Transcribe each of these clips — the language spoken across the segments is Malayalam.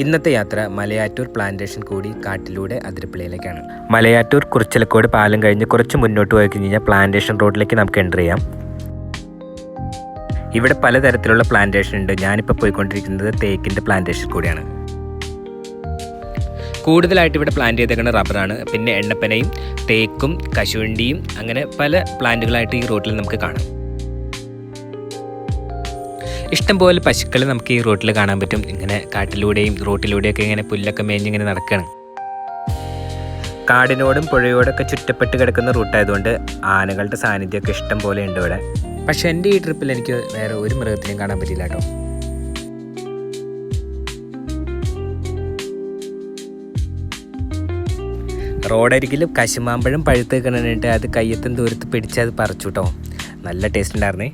ഇന്നത്തെ യാത്ര മലയാറ്റൂർ പ്ലാന്റേഷൻ കൂടി കാട്ടിലൂടെ അതിരപ്പള്ളിയിലേക്കാണ്. മലയാറ്റൂർ കുറിച്ചലക്കോട് പാലം കഴിഞ്ഞ് കുറച്ച് മുന്നോട്ട് പോയി കഴിഞ്ഞാൽ പ്ലാന്റേഷൻ റോഡിലേക്ക് നമുക്ക് എൻ്റർ ചെയ്യാം. ഇവിടെ പലതരത്തിലുള്ള പ്ലാന്റേഷൻ ഉണ്ട്. ഞാനിപ്പോൾ പോയിക്കൊണ്ടിരിക്കുന്നത് തേക്കിൻ്റെ പ്ലാന്റേഷൻ കൂടിയാണ്. കൂടുതലായിട്ട് ഇവിടെ പ്ലാന്റ് ചെയ്തേക്കുന്ന റബ്ബറാണ്. പിന്നെ എണ്ണപ്പനയും തേക്കും കശുവണ്ടിയും അങ്ങനെ പല പ്ലാന്റുകളായിട്ട് ഈ റോഡിൽ നമുക്ക് കാണാം. ഇഷ്ടംപോലെ പശുക്കൾ നമുക്ക് ഈ റോട്ടിൽ കാണാൻ പറ്റും. ഇങ്ങനെ കാട്ടിലൂടെയും റോട്ടിലൂടെയൊക്കെ ഇങ്ങനെ പുല്ലൊക്കെ മേഞ്ഞിങ്ങനെ നടക്കുകയാണ്. കാടിനോടും പുഴയോടൊക്കെ ചുറ്റപ്പെട്ട് കിടക്കുന്ന റൂട്ടായതുകൊണ്ട് ആനകളുടെ സാന്നിധ്യമൊക്കെ ഇഷ്ടം പോലെ ഉണ്ട് ഇവിടെ. പക്ഷെ എൻ്റെ ഈ ട്രിപ്പിൽ എനിക്ക് വേറെ ഒരു മൃഗത്തിനെയും കാണാൻ പറ്റില്ല കേട്ടോ. റോഡരികിലും കശുമാമ്പഴം പഴുത്ത് കിണറിട്ട് അത് കയ്യെത്തും ദൂരത്ത് പിടിച്ച് അത് പറിച്ചു കേട്ടോ. നല്ല ടേസ്റ്റ് ഉണ്ടായിരുന്നേ.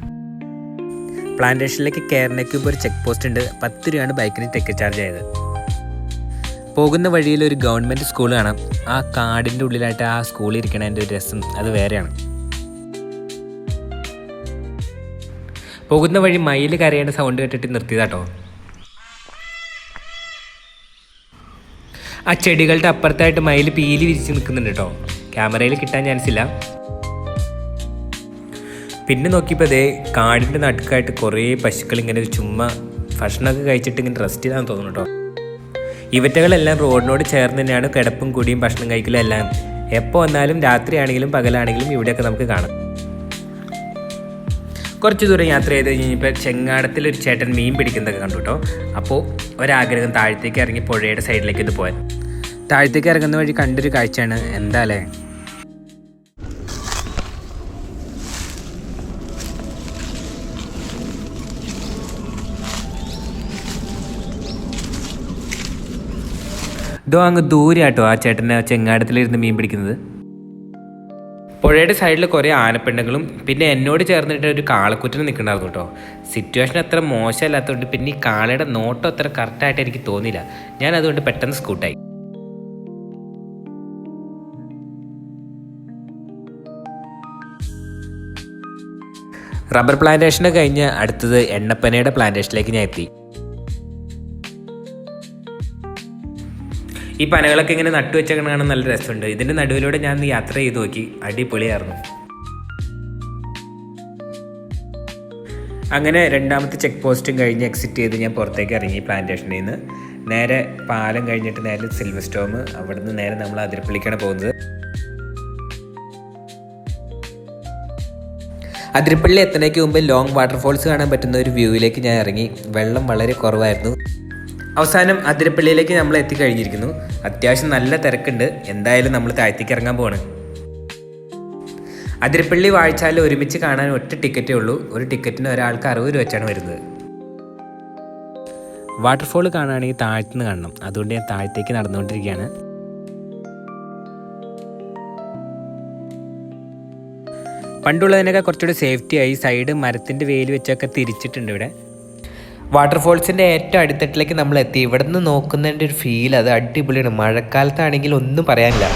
പ്ലാന്റേഷനിലേക്ക് കയറുന്നേക്ക് മുമ്പ് ഒരു ചെക്ക് പോസ്റ്റ് ഉണ്ട്. 10 രൂപയാണ് ബൈക്കിന് ടിക്കറ്റ് ചാർജ് ആയത്. പോകുന്ന വഴിയിൽ ഒരു ഗവൺമെൻറ് സ്കൂൾ കാണാം. ആ കാടിൻ്റെ ഉള്ളിലായിട്ട് ആ സ്കൂളിൽ ഇരിക്കണതിൻ്റെ ഒരു രസം അത് വേറെയാണ്. പോകുന്ന വഴി മയിൽ കരയേണ്ട സൗണ്ട് കേട്ടിട്ട് നിർത്തിയതാട്ടോ. ആ ചെടികളുടെ അപ്പുറത്തായിട്ട് മയിൽ പീലി വിരിച്ച് നിൽക്കുന്നുണ്ട് കേട്ടോ. ക്യാമറയിൽ കിട്ടാൻ ചാൻസ് ഇല്ല. പിന്നെ നോക്കിയപ്പോൾ അതേ കാടിൻ്റെ നടുക്കായിട്ട് കുറേ പശുക്കൾ ഇങ്ങനെ ചുമ്മാ ഭക്ഷണമൊക്കെ കഴിച്ചിട്ട് ഇങ്ങനെ റെസ്റ്റ് ചെയ്താന്ന് തോന്നുന്നു കേട്ടോ. ഇവറ്റകളെല്ലാം റോഡിനോട് ചേർന്ന് തന്നെയാണ് കിടപ്പും കുടിയും ഭക്ഷണം കഴിക്കലും എല്ലാം. എപ്പോൾ വന്നാലും രാത്രിയാണെങ്കിലും പകലാണെങ്കിലും ഇവിടെയൊക്കെ നമുക്ക് കാണാം. കുറച്ച് ദൂരം യാത്ര ചെയ്ത് കഴിഞ്ഞപ്പോൾ ചെങ്ങാടത്തിലൊരു ചേട്ടൻ മീൻ പിടിക്കുന്നതൊക്കെ കണ്ടു കേട്ടോ. അപ്പോൾ ഒരാഗ്രഹം താഴത്തേക്ക് ഇറങ്ങി പുഴയുടെ സൈഡിലേക്ക് ഇത് പോയാൽ. താഴത്തേക്ക് ഇറങ്ങുന്ന വഴി കണ്ടൊരു കാഴ്ചയാണ്. എന്താ അല്ലേ, ഇതോ അങ്ങ് ദൂരെ ആട്ടോ ആ ചേട്ടനെ ചെങ്ങാടത്തിലിരുന്ന് മീൻ പിടിക്കുന്നത്. പുഴയുടെ സൈഡിൽ കുറേ ആനപ്പെണ്ണുകളും പിന്നെ എന്നോട് ചേർന്നിട്ട് ഒരു കാളക്കുറ്റന് നിൽക്കണ്ടായിരുന്നു കേട്ടോ. സിറ്റുവേഷൻ അത്ര മോശമല്ലാത്തതുകൊണ്ട് പിന്നെ ഈ കാളയുടെ നോട്ടം അത്ര കറക്റ്റായിട്ട് എനിക്ക് തോന്നിയില്ല. ഞാൻ അതുകൊണ്ട് പെട്ടെന്ന് സ്കൂട്ടായി. റബ്ബർ പ്ലാന്റേഷനെ കഴിഞ്ഞ് അടുത്തത് എണ്ണപ്പനയുടെ പ്ലാന്റേഷനിലേക്ക് ഞാൻ എത്തി. ഈ പനകളൊക്കെ ഇങ്ങനെ നട്ടുവെച്ചൊക്കെ കാണാൻ നല്ല രസമുണ്ട്. ഇതിൻ്റെ നടുവിലൂടെ ഞാൻ യാത്ര ചെയ്ത് നോക്കി. അടിപൊളിയായിരുന്നു. അങ്ങനെ രണ്ടാമത്തെ ചെക്ക് പോസ്റ്റും കഴിഞ്ഞ് എക്സിറ്റ് ചെയ്ത് ഞാൻ പുറത്തേക്ക് ഇറങ്ങി പ്ലാന്റേഷനിൽ നിന്ന്. നേരെ പാലം കഴിഞ്ഞിട്ട് നേരെ സിൽവർ സ്റ്റോം, അവിടെ നിന്ന് നേരെ നമ്മൾ അതിരപ്പള്ളിക്കാണ് പോകുന്നത്. അതിരപ്പള്ളി എത്തുന്നതിന് മുമ്പ് ലോങ് വാട്ടർഫോൾസ് കാണാൻ പറ്റുന്ന ഒരു വ്യൂവിലേക്ക് ഞാൻ ഇറങ്ങി. വെള്ളം വളരെ കുറവായിരുന്നു. അവസാനം അതിരപ്പള്ളിയിലേക്ക് നമ്മൾ എത്തിക്കഴിഞ്ഞിരിക്കുന്നു. അത്യാവശ്യം നല്ല തിരക്കുണ്ട്. എന്തായാലും നമ്മൾ താഴത്തേക്ക് ഇറങ്ങാൻ പോവാണ്. അതിരപ്പള്ളി വാഴച്ചാൽ ഒരുമിച്ച് കാണാൻ ഒറ്റ ടിക്കറ്റേ ഉള്ളൂ. ഒരു ടിക്കറ്റിന് ഒരാൾക്ക് 60 രൂപ വെച്ചാണ് വരുന്നത്. വാട്ടർഫോൾ കാണുകയാണെങ്കിൽ താഴത്തുനിന്ന് കാണണം. അതുകൊണ്ട് ഞാൻ താഴത്തേക്ക് നടന്നുകൊണ്ടിരിക്കുകയാണ്. പണ്ടുള്ളതിനൊക്കെ കുറച്ചുകൂടി സേഫ്റ്റിയായി സൈഡ് മരത്തിൻ്റെ വേലി വെച്ചൊക്കെ തിരിച്ചിട്ടുണ്ട് ഇവിടെ. വാട്ടർഫോൾസിൻ്റെ ഏറ്റവും അടിത്തട്ടിലേക്ക് നമ്മൾ എത്തി. ഇവിടെ നിന്ന് നോക്കുന്നതിൻ്റെ ഒരു ഫീൽ അത് അടിപൊളിയാണ്. മഴക്കാലത്താണെങ്കിൽ ഒന്നും പറയാനില്ല.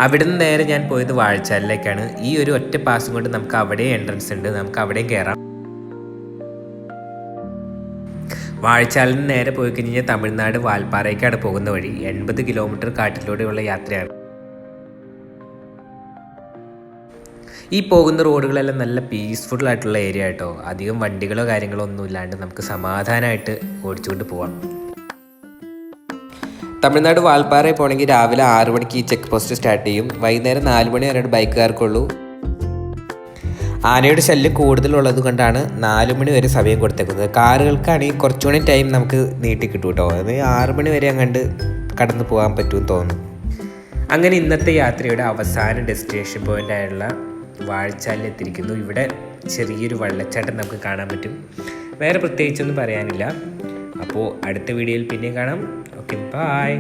അവിടെ നിന്ന് നേരെ ഞാൻ പോയത് വാഴച്ചാലിലേക്കാണ്. ഈ ഒരു ഒറ്റ പാസും കൊണ്ട് നമുക്ക് അവിടെ എൻട്രൻസ് ഉണ്ട്. നമുക്ക് അവിടെയും കയറാം. വാഴച്ചാലിൽ നിന്ന് നേരെ പോയി കഴിഞ്ഞാൽ തമിഴ്നാട് വാൽപ്പാറയ്ക്കാണ് പോകുന്ന വഴി. 80 കിലോമീറ്റർ കാട്ടിലൂടെയുള്ള യാത്രയാണ്. ഈ പോകുന്ന റോഡുകളെല്ലാം നല്ല പീസ്ഫുൾ ആയിട്ടുള്ള ഏരിയ ആയിട്ടോ. അധികം വണ്ടികളോ കാര്യങ്ങളോ ഒന്നും ഇല്ലാണ്ട് നമുക്ക് സമാധാനമായിട്ട് ഓടിച്ചുകൊണ്ട് പോവാം. തമിഴ്നാട് വാൽപ്പാറയിൽ പോകണമെങ്കിൽ രാവിലെ 6 മണിക്ക് ഈ ചെക്ക് പോസ്റ്റ് സ്റ്റാർട്ട് ചെയ്യും. വൈകുന്നേരം 4 മണി വരെ ബൈക്കുകാർക്കുള്ളൂ. ആനയുടെ ശല്യം കൂടുതലുള്ളത് കൊണ്ടാണ് 4 മണി വരെ സമയം കൊടുത്തേക്കുന്നത്. കാറുകൾക്കാണെങ്കിൽ കുറച്ചുകൂടി ടൈം നമുക്ക് നീട്ടി കിട്ടും കേട്ടോ. അത് 6 മണി വരെ അങ്ങോട്ട് കടന്നു പോകാൻ പറ്റുമെന്ന് തോന്നുന്നു. അങ്ങനെ ഇന്നത്തെ യാത്രയുടെ അവസാന ഡെസ്റ്റിനേഷൻ പോയിൻ്റായുള്ള വാഴച്ചാലിൽ എത്തിയിരിക്കുന്നു. ഇവിടെ ചെറിയൊരു വെള്ളച്ചാട്ടം നമുക്ക് കാണാൻ പറ്റും. വേറെ പ്രത്യേകിച്ചൊന്നും പറയാനില്ല. അപ്പോൾ അടുത്ത വീഡിയോയിൽ പിന്നെയും കാണാം. Okay, by.